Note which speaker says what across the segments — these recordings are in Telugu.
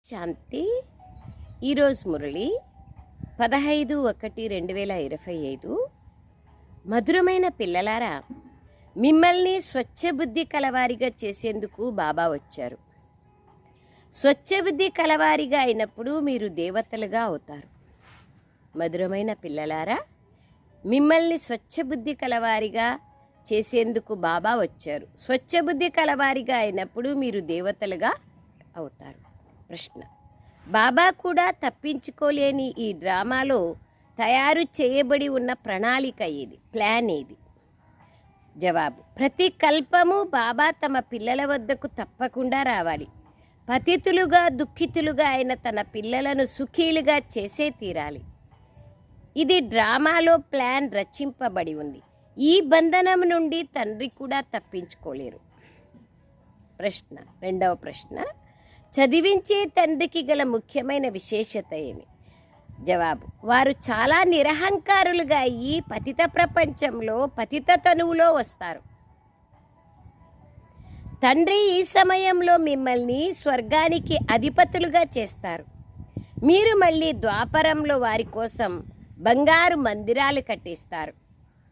Speaker 1: శాంతి. ఈరోజు మురళి 15/1/2025. మధురమైన పిల్లలారా, మిమ్మల్ని స్వచ్ఛబుద్ధి కలవారిగా చేసేందుకు బాబా వచ్చారు. స్వచ్ఛబుద్ధి కలవారిగా అయినప్పుడు మీరు దేవతలుగా అవుతారు. మధురమైన పిల్లలారా, మిమ్మల్ని స్వచ్ఛబుద్ధి కలవారిగా చేసేందుకు బాబా వచ్చారు. స్వచ్ఛబుద్ధి కలవారిగా అయినప్పుడు మీరు దేవతలుగా అవుతారు. ప్రశ్న: బాబా కూడా తప్పించుకోలేని ఈ డ్రామాలో తయారు చేయబడి ఉన్న ప్రణాళిక ఏది, ప్లాన్ ఏది? జవాబు: ప్రతి కల్పము బాబా తమ పిల్లల వద్దకు తప్పకుండా రావాలి. పతితులుగా దుఃఖితులుగా అయిన తన పిల్లలను సుఖీలుగా చేసే తీరాలి. ఇది డ్రామాలో ప్లాన్ రచింపబడి ఉంది. ఈ బంధనం నుండి తండ్రి కూడా తప్పించుకోలేరు. ప్రశ్న, రెండవ ప్రశ్న: చదివించే తండ్రికి గల ముఖ్యమైన విశేషత ఏమి? జవాబు: వారు చాలా నిరహంకారులుగా అయ్యి పతిత ప్రపంచంలో పతిత తనువులో వస్తారు. తండ్రి ఈ సమయంలో మిమ్మల్ని స్వర్గానికి అధిపతులుగా చేస్తారు. మీరు మళ్ళీ ద్వాపరంలో వారి కోసం బంగారు మందిరాలు కట్టిస్తారు.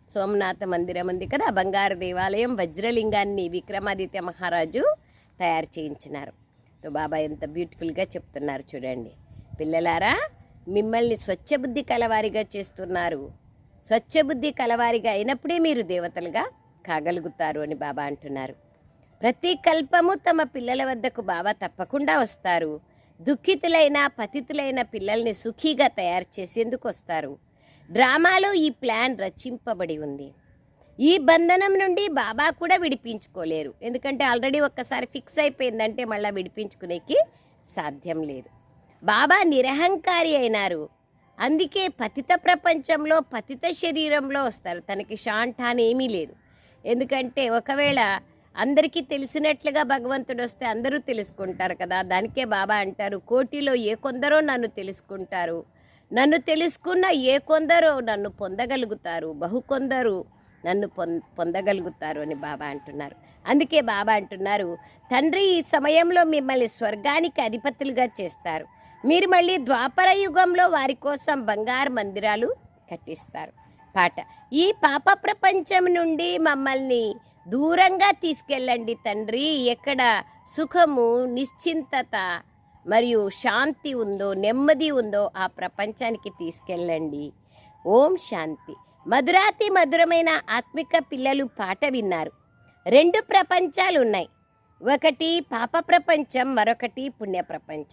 Speaker 1: సోమనాథ మందిరం ఉంది కదా, బంగారు దేవాలయం, వజ్రలింగాన్ని విక్రమాదిత్య మహారాజు తయారు చేయించినారు. బాబా ఎంత బ్యూటిఫుల్గా చెప్తున్నారు చూడండి. పిల్లలారా, మిమ్మల్ని స్వచ్ఛబుద్ధి కలవారిగా చేస్తున్నారు. స్వచ్ఛబుద్ధి కలవారిగా అయినప్పుడే మీరు దేవతలుగా కాగలుగుతారు అని బాబా అంటున్నారు. ప్రతి కల్పము తమ పిల్లల వద్దకు బాబా తప్పకుండా వస్తారు. దుఃఖితులైన పతితులైన పిల్లల్ని సుఖీగా తయారు చేసేందుకు వస్తారు. డ్రామాలో ఈ ప్లాన్ రచింపబడి ఉంది. ఈ బంధనం నుండి బాబా కూడా విడిపించుకోలేరు. ఎందుకంటే ఆల్రెడీ ఒక్కసారి ఫిక్స్ అయిపోయిందంటే మళ్ళీ విడిపించుకునేకి సాధ్యం లేదు. బాబా నిరహంకారి అయినారు. అందుకే పతిత ప్రపంచంలో పతిత శరీరంలో వస్తారు. తనకి షాంఠాన్ ఏమీ లేదు. ఎందుకంటే ఒకవేళ అందరికీ తెలిసినట్లుగా భగవంతుడు వస్తే అందరూ తెలుసుకుంటారు కదా. దానికే బాబా అంటారు, కోటిలో ఏ కొందరో నన్ను తెలుసుకుంటారు, నన్ను తెలుసుకున్న ఏ కొందరో నన్ను పొందగలుగుతారు, బహు కొందరు నన్ను పొందగలుగుతారు అని బాబా అంటున్నారు. అందుకే బాబా అంటున్నారు, తండ్రి ఈ సమయంలో మిమ్మల్ని స్వర్గానికి అధిపతులుగా చేస్తారు. మీరు మళ్ళీ ద్వాపర యుగంలో వారి కోసం బంగారు మందిరాలు కట్టిస్తారు. పాట: ఈ పాప ప్రపంచం నుండి మమ్మల్ని దూరంగా తీసుకెళ్ళండి తండ్రి. ఎక్కడ సుఖము, నిశ్చింతత మరియు శాంతి ఉందో, నెమ్మది ఉందో ఆ ప్రపంచానికి తీసుకెళ్ళండి. ఓం శాంతి. మధురాతి మధురమైన ఆత్మిక పిల్లలు పాట విన్నారు. 2 ప్రపంచాలు ఉన్నాయి. ఒకటి పాప ప్రపంచం, మరొకటి పుణ్య ప్రపంచం.